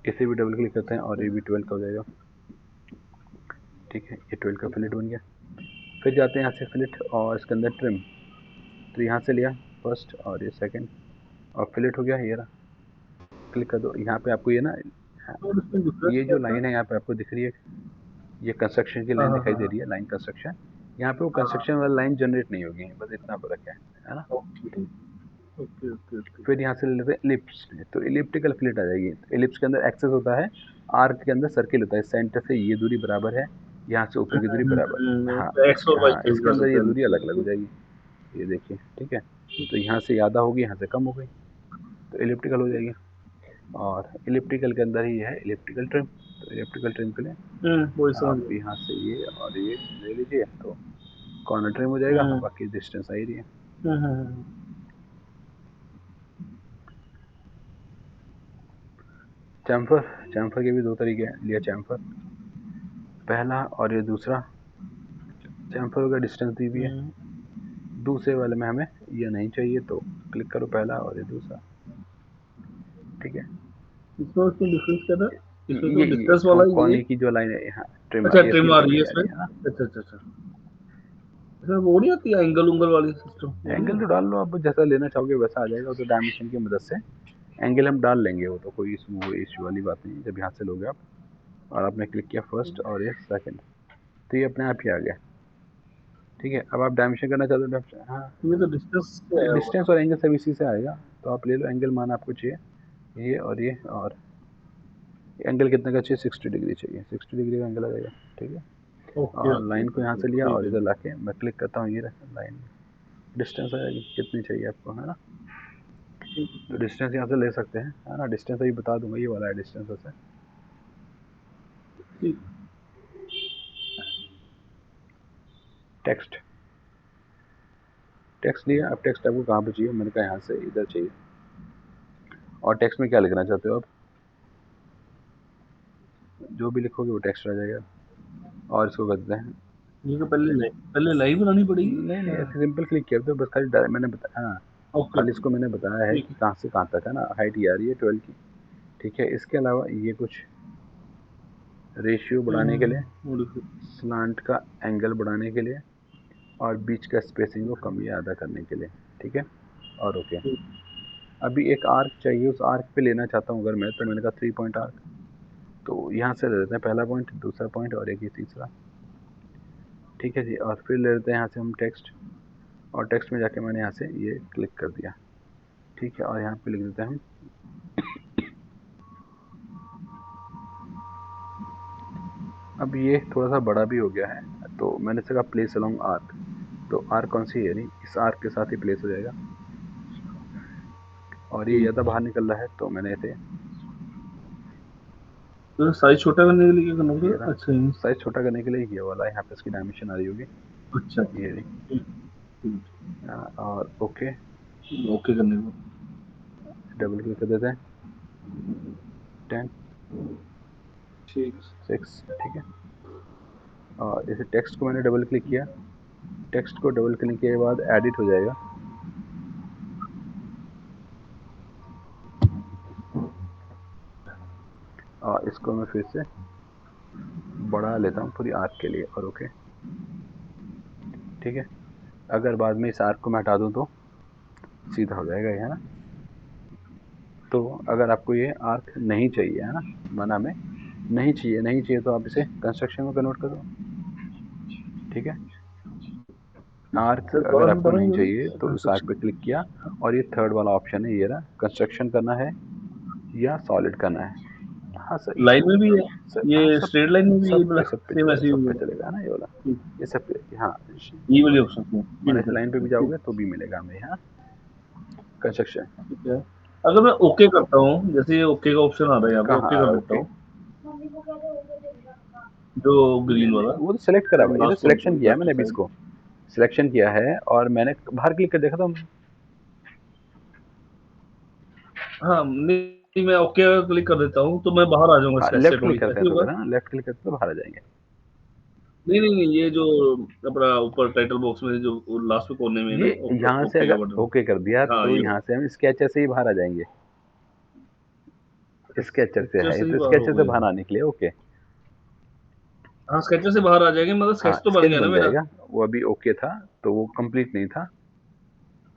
[SPEAKER 2] इसे भी डबल क्लिक करते हैं और ये भी 12 का हो जाएगा। ठीक है, ये 12 का फिलेट बन गया। फिर जाते हैं यहाँ से फिलेट और इसके अंदर ट्रिम। तो यहाँ से लिया फर्स्ट और ये सेकंड और फिलेट हो गया, ये रहा। क्लिक कर दो। यहाँ पे आपको ये ना,
[SPEAKER 1] और इसमें डिफरेंस
[SPEAKER 2] ये
[SPEAKER 1] क्या
[SPEAKER 2] जो
[SPEAKER 1] था?
[SPEAKER 2] लाइन है यहाँ पे आपको दिख रही है, ये कंस्ट्रक्शन की
[SPEAKER 1] हाँ
[SPEAKER 2] लाइन
[SPEAKER 1] हाँ
[SPEAKER 2] दिखाई
[SPEAKER 1] हाँ
[SPEAKER 2] दे
[SPEAKER 1] हाँ
[SPEAKER 2] रही है, लाइन कंस्ट्रक्शन। यहाँ पे वो
[SPEAKER 1] हाँ हाँ।
[SPEAKER 2] कंस्ट्रक्शन वाला लाइन जनरेट नहीं होगी, बस इतना फर्क है ना।
[SPEAKER 1] Okay okay okay okay.
[SPEAKER 2] फिर यहाँ से ले लेते हैं इलिप्स। तो इलिप्टिकल फ्लेट आ जाएगी। तो इलिप्स के अंदर एक्सेस होता है, आर्क के अंदर सर्किल होता है, सेंटर से ये दूरी बराबर है, यहाँ से ऊपर की दूरी बराबर। हाँ,
[SPEAKER 1] एक्स और वाई
[SPEAKER 2] हाँ,
[SPEAKER 1] चेंज
[SPEAKER 2] इसके
[SPEAKER 1] कर
[SPEAKER 2] अंदर
[SPEAKER 1] सकते
[SPEAKER 2] ये
[SPEAKER 1] हैं
[SPEAKER 2] दूरी
[SPEAKER 1] बिल्कुल
[SPEAKER 2] अलग अलग हो
[SPEAKER 1] बिल्कुल।
[SPEAKER 2] जाएगी, ये देखिए, ठीक है। तो यहाँ से ज़्यादा होगी, यहाँ से कम हो गई, तो इलिप्टिकल हो जाएगी। और इलिप्टिकल के अंदर ही है इलिप्टिकल ट्रिम। तो इलिप्टिकल ट्रिम के लिए
[SPEAKER 1] वही समझ
[SPEAKER 2] आप
[SPEAKER 1] गया।
[SPEAKER 2] यहाँ से ये और ये ले लीजिए, तो कॉर्नर ट्रिम हो जाएगा,
[SPEAKER 1] हम्म
[SPEAKER 2] बाकी डिस्टेंस आ ही रही है।
[SPEAKER 1] हम्म।
[SPEAKER 2] चैम्फर, चैम्फर के भी दो तरीके हैं। लिया चैम्फर पहला और ये दूसरा। चैम्फर का डिस्टेंस दी हुई है।
[SPEAKER 1] हम्म।
[SPEAKER 2] दूसरे वाले में हमें ये नहीं चाहिए, तो क्लिक करो पहला और ये दूसरा, ठीक है।
[SPEAKER 1] इसमें उसमें डिफरेंस क्या था? इसमें तो
[SPEAKER 2] ये
[SPEAKER 1] डिस्टेंस वाला ही है ये।
[SPEAKER 2] कोने की जो लाइन है यहाँ ट्रिम आ
[SPEAKER 1] अच्छा
[SPEAKER 2] रही है,
[SPEAKER 1] ट्रिम
[SPEAKER 2] तीन
[SPEAKER 1] आ रही
[SPEAKER 2] कोने
[SPEAKER 1] है
[SPEAKER 2] की आ
[SPEAKER 1] इसमें।
[SPEAKER 2] रही है ना।
[SPEAKER 1] अच्छा अच्छा अच्छा। इसमें वो नहीं आती एंगल उंगल वाली सिस्टम, वो नहीं
[SPEAKER 2] एंगल तो
[SPEAKER 1] है?
[SPEAKER 2] डाल लो, आप जैसा लेना चाहोगे वैसा आ जाएगा, तो डायमेंशन की मदद से एंगल हम डाल लेंगे, वो तो कोई इशू वाली बात नहीं है। जब यहाँ से लोगे आप और आपने क्लिक किया फर्स्ट और ये सेकंड, तो ये अपने आप ही आ गया, ठीक है। अब आप डायमेंशन करना चाहते हो हाँ,
[SPEAKER 1] ये तो डिस्टेंस क्या है
[SPEAKER 2] डिस्टेंस
[SPEAKER 1] हमारा?
[SPEAKER 2] और एंगल सब इसी से आएगा। तो आप ले लो एंगल मान आपको चाहिए, ये और एंगल कितने का चाहिए, 60 डिग्री चाहिए, 60 डिग्री का एंगल आ जाएगा, ठीक है।
[SPEAKER 1] ओके
[SPEAKER 2] और
[SPEAKER 1] ओके
[SPEAKER 2] लाइन को यहाँ
[SPEAKER 1] ओके
[SPEAKER 2] से लिया
[SPEAKER 1] ठीक
[SPEAKER 2] और
[SPEAKER 1] है।
[SPEAKER 2] इधर लाके मैं क्लिक करता हूँ, ये लाइन डिस्टेंस आएगी कितनी चाहिए आपको, है ना। तो डिस्टेंस यहाँ से ले सकते हैं, है ना। डिस्टेंस अभी बता दूंगा, ये वाला है डिस्टेंस वैसे।
[SPEAKER 1] ठीक।
[SPEAKER 2] टेक्स्ट, टेक्स्ट लिया। अब टेक्स्ट आपको कहाँ पे चाहिए, मैंने कहा यहाँ से इधर चाहिए। और टेक्स्ट में क्या लिखना चाहते हो आप, जो भी लिखोगे वो टेक्स्ट आ जाएगा। और इसको कर देते हैं,
[SPEAKER 1] ये तो पहले लाइव बनानी पड़ेगी
[SPEAKER 2] नहीं नहीं,
[SPEAKER 1] क्या?
[SPEAKER 2] ऐसे सिंपल क्लिक किया तो बस, खाली मैंने बताया, हाँ,
[SPEAKER 1] ओके
[SPEAKER 2] खाली
[SPEAKER 1] ओके
[SPEAKER 2] इसको मैंने बताया है
[SPEAKER 1] ठीक
[SPEAKER 2] कि
[SPEAKER 1] है।
[SPEAKER 2] कहाँ से कहाँ तक है ना, हाइट ये आ रही है 12 की, ठीक है। इसके अलावा ये कुछ रेशियो बढ़ाने के लिए,
[SPEAKER 1] मॉडिफाई।
[SPEAKER 2] स्लांट का एंगल बढ़ाने के लिए, और बीच का स्पेसिंग को कम या आधा करने के लिए, ठीक है। और ओके। अभी एक आर्क चाहिए, उस आर्क पे लेना चाहता हूँ अगर मैं, तो मैंने कहा 3 पॉइंट आर्क। तो यहाँ से ले लेते हैं पहला पॉइंट, दूसरा पॉइंट और एक ही तीसरा, ठीक है जी। और फिर ले लेते हैं यहाँ से हम टेक्स्ट, और टेक्स्ट में जाके मैंने यहाँ से ये क्लिक कर दिया, ठीक है। और यहाँ पे लिख देते हैं हम, अब ये थोड़ा सा बड़ा भी हो गया है, तो मैंने इसका प्लेस अलोंग आर्क। तो आर्क कौन सी है, नहीं इस आर्क के साथ ही प्लेस हो जाएगा। और ये ज़्यादा बाहर निकल रहा है, तो मैंने ऐसे
[SPEAKER 1] तो साइज छोटा करने के लिए क्या करना
[SPEAKER 2] ये
[SPEAKER 1] पड़ेगा?
[SPEAKER 2] रहा,
[SPEAKER 1] अच्छा ये।
[SPEAKER 2] साइज छोटा करने के लिए ये वाला यहाँ पे इसकी डायमेंशन आ रही होगी,
[SPEAKER 1] अच्छा
[SPEAKER 2] ये रही। और ओके,
[SPEAKER 1] ओके करने को।
[SPEAKER 2] डबल क्लिक कर देते हैं, 10
[SPEAKER 1] ठीक।
[SPEAKER 2] 6, ठीक है। और इसे टेक्स्ट को मैंने डबल क्लिक किया, टेक्स्ट को डबल क्लिक किए के बाद एडिट हो जाएगा। और इसको मैं फिर से बढ़ा लेता हूँ पूरी आर्क के लिए, और ओके, ठीक है। अगर बाद में इस आर्क को मैं हटा दूँ तो सीधा हो जाएगा ये, है ना। तो अगर आपको ये आर्क नहीं चाहिए, है ना, मना में नहीं चाहिए तो आप इसे कंस्ट्रक्शन में कन्वर्ट कर दो, ठीक है। आर्क
[SPEAKER 1] सर
[SPEAKER 2] अगर
[SPEAKER 1] दोबारा से
[SPEAKER 2] आपको नहीं
[SPEAKER 1] बताना
[SPEAKER 2] चाहिए तो इस आर्क पे
[SPEAKER 1] कंस्ट्रक्शन।
[SPEAKER 2] क्लिक किया, और ये थर्ड वाला ऑप्शन है, ये रहा, कंस्ट्रक्शन करना है या सॉलिड करना है। हाँ सर,
[SPEAKER 1] लाइन में भी है?
[SPEAKER 2] सर हाँ,
[SPEAKER 1] ये स्ट्रेट लाइन में भी ये वाला
[SPEAKER 2] सब पे
[SPEAKER 1] सेम
[SPEAKER 2] चलेगा,
[SPEAKER 1] ऐसे ही
[SPEAKER 2] सब पे
[SPEAKER 1] होगा?
[SPEAKER 2] चलेगा ना ये वाला,
[SPEAKER 1] ठीक।
[SPEAKER 2] ये सब पे, हाँ।
[SPEAKER 1] ये वाली ऑप्शन है,
[SPEAKER 2] और
[SPEAKER 1] ठीक
[SPEAKER 2] ऐसे
[SPEAKER 1] है
[SPEAKER 2] लाइन पे भी
[SPEAKER 1] ठीक।
[SPEAKER 2] जाओगे तो भी मिलेगा हमें, हाँ, कंस्ट्रक्शन।
[SPEAKER 1] ठीक है। अगर मैं ओके करता हूँ, जैसे ये ओके का ऑप्शन आ रहा है यहाँ पे, ओके
[SPEAKER 2] कहाँ
[SPEAKER 1] कर देता
[SPEAKER 2] ओके,
[SPEAKER 1] हूँ, जो ग्रीन वाला
[SPEAKER 2] वो तो सिलेक्ट करा हुआ है, ये तो
[SPEAKER 1] लास्ट वन
[SPEAKER 2] सिलेक्शन
[SPEAKER 1] पे
[SPEAKER 2] किया है
[SPEAKER 1] लेफ्ट
[SPEAKER 2] मैंने अभी
[SPEAKER 1] साइड।
[SPEAKER 2] इसको, सिलेक्शन किया है और मैंने बाहर क्लिक कर देखा था।
[SPEAKER 1] हाँ नहीं, मैं ओके क्लिक कर देता हूँ तो मैं बाहर आ जाऊंगा
[SPEAKER 2] हाँ,
[SPEAKER 1] स्केच
[SPEAKER 2] लेफ्ट
[SPEAKER 1] सेट
[SPEAKER 2] क्लिक
[SPEAKER 1] होगी,
[SPEAKER 2] करते
[SPEAKER 1] ऐसे
[SPEAKER 2] हैं तो
[SPEAKER 1] होगा?
[SPEAKER 2] फिर, हाँ, लेफ्ट क्लिक करते हैं तो बाहर आ जाएंगे।
[SPEAKER 1] नहीं नहीं नहीं, ये जो अपना ऊपर टाइटल बॉक्स में जो लास्ट में कोने में है
[SPEAKER 2] ये
[SPEAKER 1] ना,
[SPEAKER 2] यहाँ से
[SPEAKER 1] ओके का
[SPEAKER 2] अगर
[SPEAKER 1] बटन।
[SPEAKER 2] ओके कर दिया
[SPEAKER 1] हाँ
[SPEAKER 2] तो
[SPEAKER 1] ये
[SPEAKER 2] यहाँ से हम स्केचर से ही बाहर आ जाएंगे, स्केचर से
[SPEAKER 1] पिक्चर
[SPEAKER 2] है
[SPEAKER 1] से ही
[SPEAKER 2] तो
[SPEAKER 1] बाहर हो
[SPEAKER 2] स्केचर से
[SPEAKER 1] गए।
[SPEAKER 2] बाहर आने के लिए ओके।
[SPEAKER 1] हाँ स्केचर से बाहर आ जाएंगे, मतलब
[SPEAKER 2] हाँ
[SPEAKER 1] स्केच तो बन
[SPEAKER 2] स्केच
[SPEAKER 1] गया ना
[SPEAKER 2] बन
[SPEAKER 1] मेरा।
[SPEAKER 2] जाएगा, वो अभी ओके था तो वो कंप्लीट नहीं था,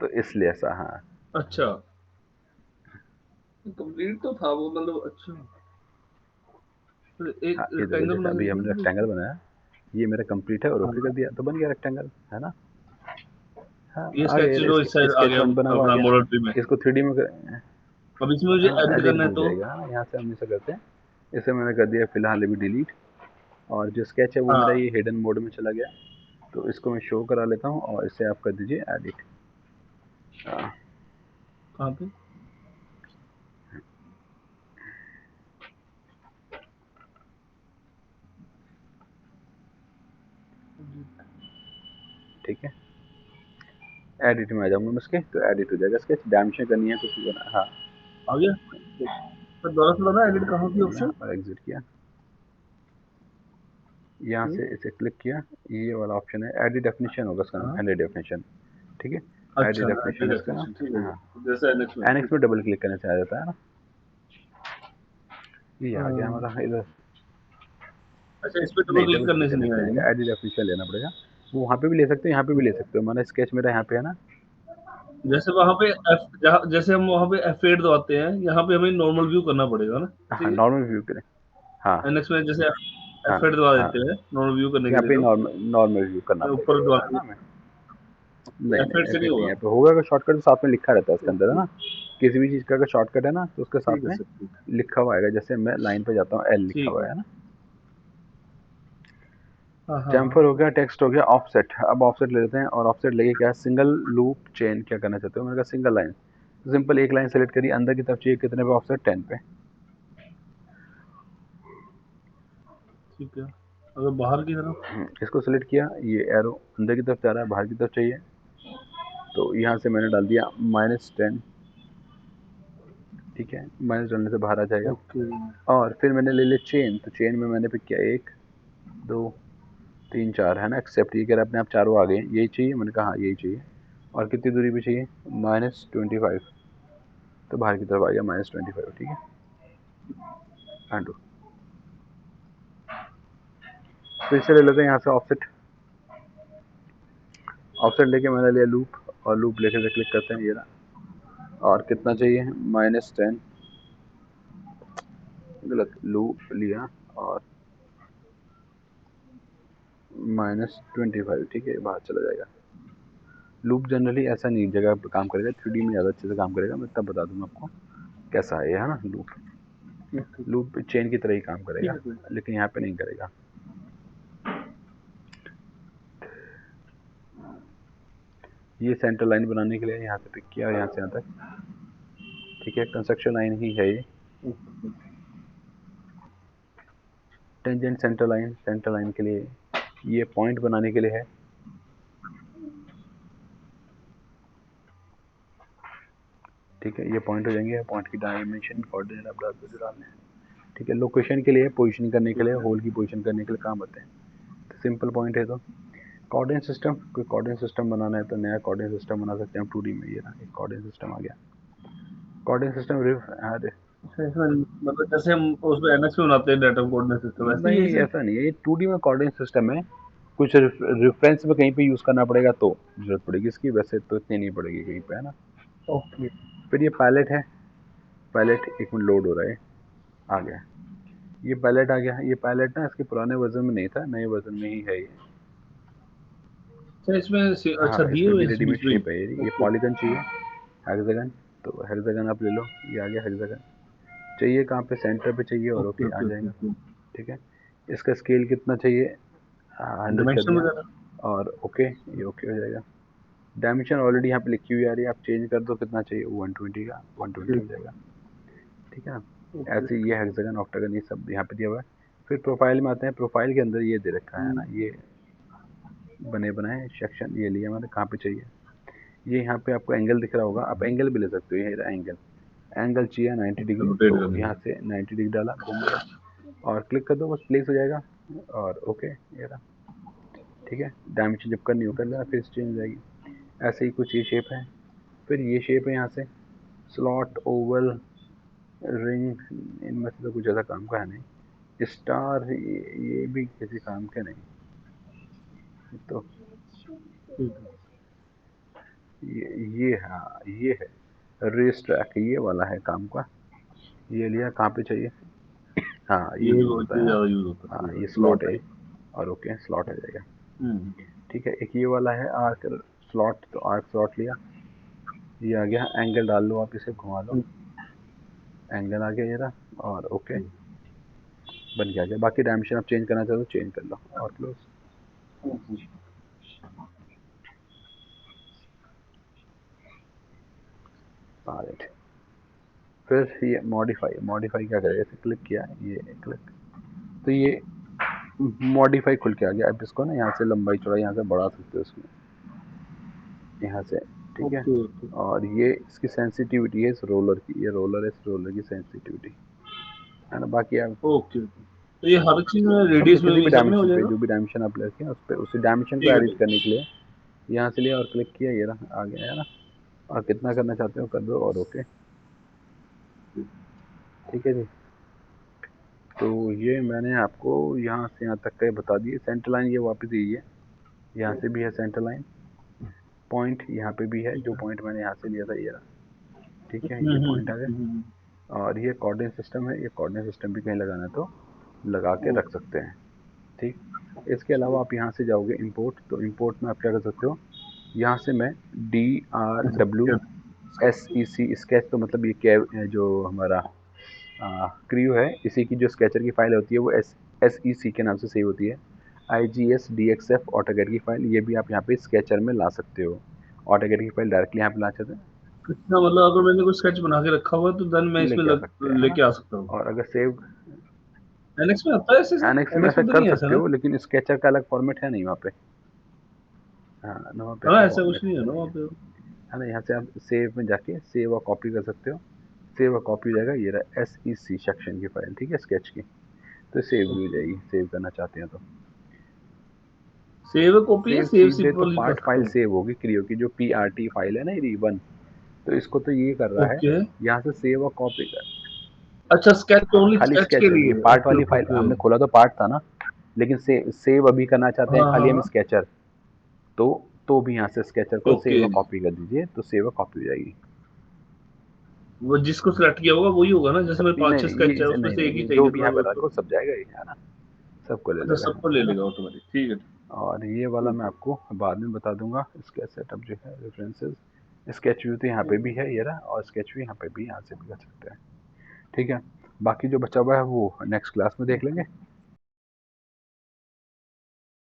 [SPEAKER 2] तो इसलिए ऐसा। हाँ
[SPEAKER 1] अच्छा, कंप्लीट तो था वो, मतलब अच्छा। फिर एक
[SPEAKER 2] हाँ, ये देखो
[SPEAKER 1] रेक्टेंगल
[SPEAKER 2] जैसे
[SPEAKER 1] बना
[SPEAKER 2] अभी
[SPEAKER 1] देते
[SPEAKER 2] हमने
[SPEAKER 1] हैं
[SPEAKER 2] रेक्टेंगल
[SPEAKER 1] इसमें।
[SPEAKER 2] बनाया, ये मेरा कंप्लीट है और ओके कर
[SPEAKER 1] हाँ,
[SPEAKER 2] दिया तो बन गया रेक्टेंगल, है ना। हाँ
[SPEAKER 1] ये
[SPEAKER 2] आ
[SPEAKER 1] स्केच जो इस
[SPEAKER 2] गया,
[SPEAKER 1] साइड आ
[SPEAKER 2] स्केच
[SPEAKER 1] गया
[SPEAKER 2] वन बना हुआ आ
[SPEAKER 1] अपना
[SPEAKER 2] गया।
[SPEAKER 1] मॉडल ट्री में।
[SPEAKER 2] इसको 3D में
[SPEAKER 1] अब इसमें मुझे
[SPEAKER 2] हाँ
[SPEAKER 1] एडिट
[SPEAKER 2] एडिट
[SPEAKER 1] करना
[SPEAKER 2] भी
[SPEAKER 1] है
[SPEAKER 2] हो
[SPEAKER 1] तो।
[SPEAKER 2] जाएगा। हाँ यहाँ से हम इसे करते हैं, इसे मैंने कर दिया फिलहाल अभी डिलीट। और जो स्केच है वो मेरा
[SPEAKER 1] हाँ,
[SPEAKER 2] ये हिडन मोड में चला गया, तो इसको मैं शो करा लेता हूँ और इसे आप कर दीजिए एडिट। हाँ
[SPEAKER 1] कहाँ पे?
[SPEAKER 2] ठीक है, एडिट में आ जाऊंगा मैं इसके, तो एडिट हो जाएगा स्केच। डायमेंशन करनी है तो उसको हाँ
[SPEAKER 1] आ गया। तो दोबारा से बताना एडिट कहाँ की
[SPEAKER 2] लिया
[SPEAKER 1] ऑप्शन।
[SPEAKER 2] और एग्जिट किया, यहाँ से इसे क्लिक किया, ये वाला ऑप्शन है एडिट डेफिनेशन होगा इसका नाम,
[SPEAKER 1] हाँ,
[SPEAKER 2] एडिट डेफिनेशन। ठीक है, एडिट
[SPEAKER 1] अच्छा
[SPEAKER 2] डेफिनेशन
[SPEAKER 1] एडिट
[SPEAKER 2] है इसका नाम।
[SPEAKER 1] डेफिनेशन, ठीक है,
[SPEAKER 2] हाँ
[SPEAKER 1] जैसे एनएक्स में।
[SPEAKER 2] एनएक्स में डबल क्लिक करने से आ जाता है ना, ये आ गया
[SPEAKER 1] हाँ,
[SPEAKER 2] हमारा इधर।
[SPEAKER 1] अच्छा इस पे डबल
[SPEAKER 2] नहीं
[SPEAKER 1] क्लिक
[SPEAKER 2] डबल
[SPEAKER 1] करने
[SPEAKER 2] क्लिक
[SPEAKER 1] से
[SPEAKER 2] करने
[SPEAKER 1] नहीं
[SPEAKER 2] से नहीं
[SPEAKER 1] आएगा
[SPEAKER 2] आएगा,
[SPEAKER 1] ना।
[SPEAKER 2] एडिट डेफिनेशन लेना पड़ेगा। वो वहाँ पे भी ले सकते हो, यहाँ पे भी ले सकते हो, माना स्केच मेरा यहाँ पे है ना।
[SPEAKER 1] जैसे वहाँ पे एफ, जहाँ जैसे हम वहाँ पे F8 दबाते हैं, यहाँ पे हमें नॉर्मल व्यू करना पड़ेगा ना।
[SPEAKER 2] हाँ
[SPEAKER 1] ठीक है,
[SPEAKER 2] नॉर्मल व्यू करें। हाँ
[SPEAKER 1] एनएक्स में जैसे
[SPEAKER 2] हाँ
[SPEAKER 1] F8 दबा
[SPEAKER 2] हाँ,
[SPEAKER 1] देते हैं नॉर्मल व्यू करने के
[SPEAKER 2] यहाँ
[SPEAKER 1] लिए,
[SPEAKER 2] पे
[SPEAKER 1] तो
[SPEAKER 2] नॉर्मल नॉर्मल व्यू करना
[SPEAKER 1] ऊपर
[SPEAKER 2] पड़ेगा
[SPEAKER 1] दबाना
[SPEAKER 2] है ना
[SPEAKER 1] पड़ेगा।
[SPEAKER 2] हमें। नहीं नहीं
[SPEAKER 1] F8 से नहीं
[SPEAKER 2] F8 नहीं,
[SPEAKER 1] होगा।
[SPEAKER 2] यहाँ पे होगा, अगर शॉर्टकट तो साथ में लिखा रहता है उसके अंदर है
[SPEAKER 1] ओके,
[SPEAKER 2] ना। किसी भी चीज़ का अगर शॉर्टकट है ना तो उसके
[SPEAKER 1] ठीक
[SPEAKER 2] साथ
[SPEAKER 1] है
[SPEAKER 2] में
[SPEAKER 1] सर, ठीक है।
[SPEAKER 2] लिखा हुआ आएगा, जैसे मैं लाइन पे जाता हूँ एल लिखा
[SPEAKER 1] ठीक
[SPEAKER 2] हुआ
[SPEAKER 1] है।
[SPEAKER 2] है ना।
[SPEAKER 1] हाँ हाँ हाँ।
[SPEAKER 2] चैम्फर हो गया, टेक्स्ट हो गया, ऑफसेट। अब ऑफसेट ले लेते हैं, और ऑफसेट लेके क्या सिंगल लूप चेन क्या करना चाहते हो, मैंने कहा सिंगल लाइन। सिंपल एक लाइन सेलेक्ट करिए, अंदर की तरफ चाहिए कितने पे ऑफसेट, 10 पे।
[SPEAKER 1] ठीक है, अगर बाहर की तरफ।
[SPEAKER 2] इसको सेलेक्ट किया, ये एरो अंदर की तरफ जा रहा है, बाहर की तरफ चाहिए, तो यहाँ से मैंने डाल दिया -10। ठीक है, माइनस डालने से बाहर आ जाएगा।
[SPEAKER 1] ओके।
[SPEAKER 2] और फिर मैंने ले लिया चेन, तो चेन में मैंने पिक किया 1 2 3 4 है ना, एक्सेप्ट, ये कह रहा है अपने आप चारों आ गए, यही चाहिए, मैंने कहा हाँ यही चाहिए। और कितनी दूरी पे चाहिए, -25, तो बाहर की तरफ आ गया -25। ठीक है, एंड फिर से ले लेते हैं यहाँ से ऑफसेट। ऑफसेट लेके मैंने लिया लूप, और लूप लेके से क्लिक करते हैं, ये रहा। और कितना चाहिए, -10, गलत लूप लिया, और -25। ठीक है, बाहर चला जाएगा। लूप जनरली ऐसा नहीं जगह पे काम करेगा, 3D में ज़्यादा अच्छे से काम करेगा, मैं तब बता दूंगा आपको कैसा है ये, है ना। लूप
[SPEAKER 1] ओके,
[SPEAKER 2] लूप चेन की तरह ही काम
[SPEAKER 1] ठीक
[SPEAKER 2] करेगा,
[SPEAKER 1] है सर।
[SPEAKER 2] लेकिन यहाँ पे नहीं करेगा। ये सेंटर लाइन बनाने के लिए यहाँ से पिक किया और यहाँ से यहाँ तक। ठीक है, कंस्ट्रक्शन लाइन ही है ये।
[SPEAKER 1] ओके,
[SPEAKER 2] टेंजेंट सेंटर लाइन के लिए, ये पॉइंट बनाने के लिए है। ठीक है, ये पॉइंट हो जाएंगे, पॉइंट की डायमेंशन कोऑर्डिनेट आप डाल दीजिए डालने। ठीक है, लोकेशन के लिए, पोजीशन करने के लिए,
[SPEAKER 1] ठीक है।
[SPEAKER 2] होल की पोजीशन करने के लिए काम आते हैं। तो सिंपल पॉइंट है, तो कोऑर्डिनेट सिस्टम, कोई कोऑर्डिनेट सिस्टम बनाना है तो नया कोऑर्डिनेट सिस्टम बना सकते हैं हम 2D में। ये ना एक कोऑर्डिनेट सिस्टम आ गया। कोऑर्डिनेट सिस्टम अरे
[SPEAKER 1] अच्छा इसमें मतलब जैसे हम उसमें एनएक्स में बनाते हैं डाटा कोऑर्डिनेट सिस्टम, ऐसे ही है
[SPEAKER 2] नहीं
[SPEAKER 1] इसे।
[SPEAKER 2] ऐसा नहीं है, ये 2D में कोऑर्डिनेट सिस्टम है। कुछ रेफरेंस में कहीं पे यूज़ करना पड़ेगा तो जरूरत पड़ेगी इसकी, वैसे तो इतनी नहीं पड़ेगी कहीं पे, है ना।
[SPEAKER 1] ओके।
[SPEAKER 2] फिर ये पैलेट है, पैलेट एक मिनट लोड हो रहा है, आ गया। ये पैलेट आ गया, ये पैलेट ना इसके पुराने वर्जन में नहीं था, नए वर्जन में ही है ये।
[SPEAKER 1] अच्छा इसमें
[SPEAKER 2] हाँ
[SPEAKER 1] अच्छा दिए
[SPEAKER 2] इसमें
[SPEAKER 1] हुए
[SPEAKER 2] भी
[SPEAKER 1] हैं
[SPEAKER 2] रेडीमेड
[SPEAKER 1] बीच में ही।
[SPEAKER 2] शेप है ये
[SPEAKER 1] ओके।
[SPEAKER 2] पॉलीगन चाहिए, हेक्सागन, तो हेक्सागन आप ले लो, ये आ गया हेक्सागन। चाहिए कहाँ पे, सेंटर पे चाहिए, और
[SPEAKER 1] ओके
[SPEAKER 2] ओके आ
[SPEAKER 1] ओके ओके
[SPEAKER 2] जाएगा।
[SPEAKER 1] ओके।
[SPEAKER 2] ठीक है, इसका स्केल कितना चाहिए, 100 कर
[SPEAKER 1] डायमेंशन
[SPEAKER 2] दिया,
[SPEAKER 1] वगैरह।
[SPEAKER 2] और ओके, ये ओके हो जाएगा। डायमेंशन ऑलरेडी यहाँ पे लिखी हुई आ रही है, आप चेंज कर दो कितना चाहिए, 120 का 120
[SPEAKER 1] ओके
[SPEAKER 2] हो जाएगा। ठीक है ना,
[SPEAKER 1] ओके
[SPEAKER 2] ऐसे
[SPEAKER 1] ओके।
[SPEAKER 2] ये हेक्सागन ऑक्टागन ये सब यहाँ पे दिया हुआ है। फिर प्रोफाइल में आते हैं, प्रोफाइल के अंदर ये दे रखा है ना, ये बने बनाए सेक्शन ये लिया मैंने, कहाँ पे चाहिए। ये यहाँ पे आपको एंगल दिख रहा होगा, आप एंगल भी ले सकते हो, ये रहा एंगल। एंगल चाहिए 90 डिग्री,
[SPEAKER 1] रोटेट
[SPEAKER 2] तो
[SPEAKER 1] कर
[SPEAKER 2] यहाँ
[SPEAKER 1] देंगे।
[SPEAKER 2] से 90 डिग्री डाला, घूम गया, और क्लिक कर दो बस, प्लेस हो जाएगा, और ओके ये रहा। ठीक है, डायमेंशन जब करनी हो कर लेना, फिर चेंज हो जाएगी। ऐसे ही कुछ ये शेप है, फिर ये शेप है यहाँ से, स्लॉट, ओवल, रिंग, इनमें से तो कुछ ज़्यादा काम का है नहीं। स्टार ये भी किसी काम के नहीं, तो
[SPEAKER 1] ठीक है।
[SPEAKER 2] ये हाँ ये है रेस ट्रैक, ये वाला है काम का। ये लिया, कहाँ पे चाहिए? हाँ ये यूज होता
[SPEAKER 1] ये
[SPEAKER 2] है।
[SPEAKER 1] ज़्यादा यूज़ होता है,
[SPEAKER 2] हाँ
[SPEAKER 1] सही
[SPEAKER 2] ये
[SPEAKER 1] बात, लो
[SPEAKER 2] स्लॉट है,
[SPEAKER 1] टाइप।
[SPEAKER 2] और ओके स्लॉट आ जाएगा।
[SPEAKER 1] हुँ,
[SPEAKER 2] ठीक है, एक ये वाला है आर्क स्लॉट, तो आर्क स्लॉट लिया, ये आ गया। एंगल डाल लो, आप इसे घुमा लो,
[SPEAKER 1] हुँ,
[SPEAKER 2] एंगल आ गया ये रहा, और ओके
[SPEAKER 1] हुँ,
[SPEAKER 2] बन गया। आगे बाकी डायमेंशन आप चेंज करना चाहो तो चेंज कर लो, और क्लोज।
[SPEAKER 1] हुँ, हुँ।
[SPEAKER 2] ऑलराइट, फिर ये मॉडिफाई, मॉडिफाई क्या करेगा, इसे क्लिक किया, ये क्लिक, तो ये मॉडिफाई खुल के आ गया। अब इसको ना यहाँ से लंबाई चौड़ाई यहाँ से बढ़ा सकते हो इसमें, यहाँ से, ठीक है।
[SPEAKER 1] ओके, ओके,
[SPEAKER 2] और ये इसकी सेंसिटिविटी है इस रोलर की, ये रोलर है, इस रोलर की सेंसिटिविटी है ना। बाकी आप
[SPEAKER 1] ओके, ओके। तो ये हर चीज़ में
[SPEAKER 2] सब पे,
[SPEAKER 1] रेडियस में
[SPEAKER 2] किसी
[SPEAKER 1] भी
[SPEAKER 2] भी
[SPEAKER 1] सब में हो
[SPEAKER 2] डायमेंशन पे
[SPEAKER 1] जाएगा?
[SPEAKER 2] जो भी डायमेंशन आप ले रखे हैं उस पे, उसी डायमेंशन को
[SPEAKER 1] ठीक है,
[SPEAKER 2] एडिट
[SPEAKER 1] ठीक
[SPEAKER 2] करने के लिए यहाँ से लिया और क्लिक किया, ये रहा आ गया है ना। और कितना करना चाहते हो कर दो, और ओके,
[SPEAKER 1] है।
[SPEAKER 2] ठीक है जी। तो ये मैंने आपको यहाँ से यहाँ तक का बता दिए। सेंटर लाइन ये वापस यही है, यहाँ से भी है सेंटर लाइन, पॉइंट यहाँ पे भी है,
[SPEAKER 1] ठीक
[SPEAKER 2] जो
[SPEAKER 1] है।
[SPEAKER 2] पॉइंट मैंने यहाँ से लिया था ये रहा, ठीक है,
[SPEAKER 1] हुँ,
[SPEAKER 2] ये
[SPEAKER 1] हुँ,
[SPEAKER 2] पॉइंट आ गया।
[SPEAKER 1] हुँ,
[SPEAKER 2] और ये कोऑर्डिनेट सिस्टम है, ये कोऑर्डिनेट सिस्टम भी कहीं लगाना है तो लगा के
[SPEAKER 1] हुँ।
[SPEAKER 2] रख सकते हैं, ठीक। इसके अलावा आप यहाँ से जाओगे इंपोर्ट, तो इंपोर्ट में आप क्या कर सकते हो, यहाँ से मैं DRWSEC स्केच, तो मतलब ये कैव जो हमारा क्रियो है, इसी की जो स्केचर की फाइल होती है वो SEC के नाम से सेव होती है। IGS DXF ऑटोकैड की फाइल, ये भी आप यहाँ पे स्केचर में ला सकते हो। ऑटोकैड की फाइल डायरेक्टली यहाँ पे ला सकते हैं,
[SPEAKER 1] अच्छा, मतलब अगर मैंने कोई स्केच बना के रखा हुआ है तो देन मैं इसमें
[SPEAKER 2] लेके आ सकते हैं, है ना।
[SPEAKER 1] लेके आ सकता हूँ।
[SPEAKER 2] और अगर सेव
[SPEAKER 1] एनएक्स में आता है ऐसे सर?
[SPEAKER 2] एनेक्स में
[SPEAKER 1] एनएक्स
[SPEAKER 2] ऐसा
[SPEAKER 1] में तो
[SPEAKER 2] कर
[SPEAKER 1] नहीं है ऐसा
[SPEAKER 2] सकते
[SPEAKER 1] ना?
[SPEAKER 2] हो, लेकिन स्केचर का अलग फॉर्मेट है नहीं वहाँ पे। हाँ ना, वहाँ पे
[SPEAKER 1] हाँ,
[SPEAKER 2] ऐसा
[SPEAKER 1] ऐसा कुछ
[SPEAKER 2] फॉर्मेट
[SPEAKER 1] नहीं है
[SPEAKER 2] है
[SPEAKER 1] ना
[SPEAKER 2] नहीं
[SPEAKER 1] वहाँ
[SPEAKER 2] है,
[SPEAKER 1] पे?
[SPEAKER 2] है ना। यहाँ से आप सेव में जाके सेव और कॉपी कर सकते हो, सेव और कॉपी हो जाएगा, ये रहा SEC सेक्शन की फाइल, ठीक है, स्केच की। तो सेव भी हो
[SPEAKER 1] ओके।
[SPEAKER 2] जाएगी, सेव करना चाहते हैं तो।
[SPEAKER 1] सेव कॉपी या
[SPEAKER 2] सेव
[SPEAKER 1] सेव
[SPEAKER 2] सीधे तो
[SPEAKER 1] सिंपल ही कर
[SPEAKER 2] पार्ट
[SPEAKER 1] सकता
[SPEAKER 2] फाइल
[SPEAKER 1] हूँ?
[SPEAKER 2] सेव होगी क्रियो की, जो PRT फाइल है ना ये वन, तो इसको तो ये कर रहा है,
[SPEAKER 1] ओके।
[SPEAKER 2] यहाँ से सेव और कॉपी कर।
[SPEAKER 1] अच्छा, स्केच
[SPEAKER 2] हाँ
[SPEAKER 1] ओनली
[SPEAKER 2] खाली
[SPEAKER 1] स्केच
[SPEAKER 2] स्केच
[SPEAKER 1] के
[SPEAKER 2] है ये,
[SPEAKER 1] लिए।
[SPEAKER 2] पार्ट
[SPEAKER 1] ओके,
[SPEAKER 2] वाली
[SPEAKER 1] ओके,
[SPEAKER 2] फाइल
[SPEAKER 1] ओके।
[SPEAKER 2] हमने खोला तो पार्ट था ना, लेकिन सेव अभी करना चाहते हैं
[SPEAKER 1] हाँ,
[SPEAKER 2] खाली
[SPEAKER 1] हाँ,
[SPEAKER 2] हम
[SPEAKER 1] हाँ।
[SPEAKER 2] स्केचर, तो भी यहाँ से स्केचर को
[SPEAKER 1] ओके।
[SPEAKER 2] सेव और कॉपी कर दीजिए, तो सेव और कॉपी हो जाएगी।
[SPEAKER 1] वो जिसको सेलेक्ट किया होगा वही होगा ना? जैसे मेरे
[SPEAKER 2] नहीं
[SPEAKER 1] 5-6
[SPEAKER 2] नहीं
[SPEAKER 1] स्केच है,
[SPEAKER 2] ये
[SPEAKER 1] उसमें
[SPEAKER 2] नहीं
[SPEAKER 1] से एक
[SPEAKER 2] नहीं,
[SPEAKER 1] ही
[SPEAKER 2] ये जो
[SPEAKER 1] चाहिए, तो
[SPEAKER 2] भी
[SPEAKER 1] मैं
[SPEAKER 2] यहाँ
[SPEAKER 1] वो
[SPEAKER 2] बना
[SPEAKER 1] तो।
[SPEAKER 2] रखो सब जाएगा ये, है ना, सबको ले
[SPEAKER 1] अच्छा,
[SPEAKER 2] लेगा,
[SPEAKER 1] सबको ले
[SPEAKER 2] है ना।
[SPEAKER 1] लेगा ऑटोमेटिक, ठीक है।
[SPEAKER 2] और ये वाला मैं आपको बाद में बता दूंगा, इसका सेटअप जो है रेफरेंसेस, स्केच व्यू तो यहाँ पे भी है ये रहा, और स्केच व्यू यहाँ पे भी, यहाँ से भी कर सकते हैं, ठीक है। बाकी जो बचा हुआ है वो नेक्स्ट क्लास में देख लेंगे।